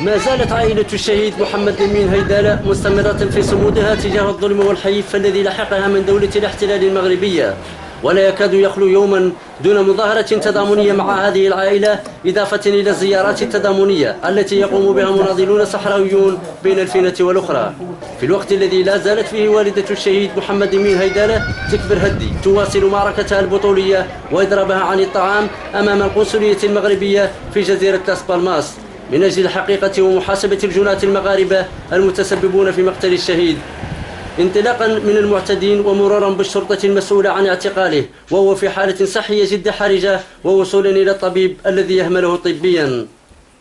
ما زالت عائلة الشهيد محمد أمين هيدالة مستمرة في صمودها تجاه الظلم والحيف الذي لحقها من دولة الاحتلال المغربية، ولا يكاد يخلو يوما دون مظاهرة تضامنية مع هذه العائلة، إضافة إلى الزيارات التضامنية التي يقوم بها مناضلون صحراويون بين الفينة والأخرى. في الوقت الذي لا زالت فيه والدة الشهيد محمد أمين هيدالة تكبر هدي تواصل معركتها البطولية وإضرابها عن الطعام أمام القنصلية المغربية في جزيرة لاس بالماس من أجل الحقيقة ومحاسبة الجناة المغاربة المتسببون في مقتل الشهيد، انطلاقا من المعتدين ومرورا بالشرطة المسؤولة عن اعتقاله وهو في حالة صحية جد حرجة، ووصولا إلى الطبيب الذي يهمله طبيا.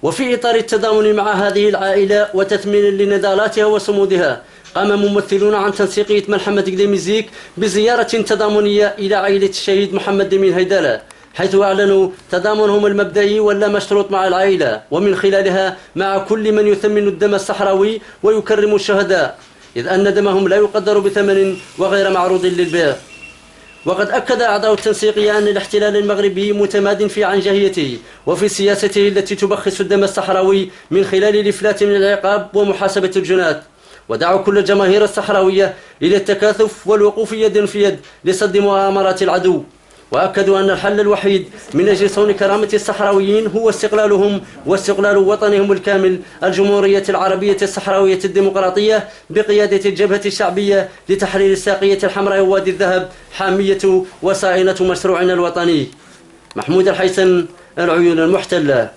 وفي إطار التضامن مع هذه العائلة وتثمينا لنضالاتها وصمودها، قام ممثلون عن تنسيقية ملحمة قديمزيك بزيارة تضامنية إلى عائلة الشهيد محمد أمين هيدالة، حيث أعلنوا تضامنهم المبدئي واللا مشروط مع العائلة، ومن خلالها مع كل من يثمن الدم الصحراوي ويكرم الشهداء، إذ أن دمهم لا يقدر بثمن وغير معروض للبيع. وقد أكد أعضاء التنسيقية أن الاحتلال المغربي متماد في عنجهيته وفي سياسته التي تبخس الدم الصحراوي من خلال الإفلات من العقاب ومحاسبة الجناة، ودعوا كل الجماهير الصحراوية إلى التكاثف والوقوف يدا في يد لصد مؤامرات العدو. وأكدوا أن الحل الوحيد من أجل صون كرامة الصحراويين هو استقلالهم واستقلال وطنهم الكامل، الجمهورية العربية الصحراوية الديمقراطية بقيادة الجبهة الشعبية لتحرير الساقية الحمراء ووادي الذهب، حامية وصائنة مشروعنا الوطني. محمود الحيسن، العيون المحتلة.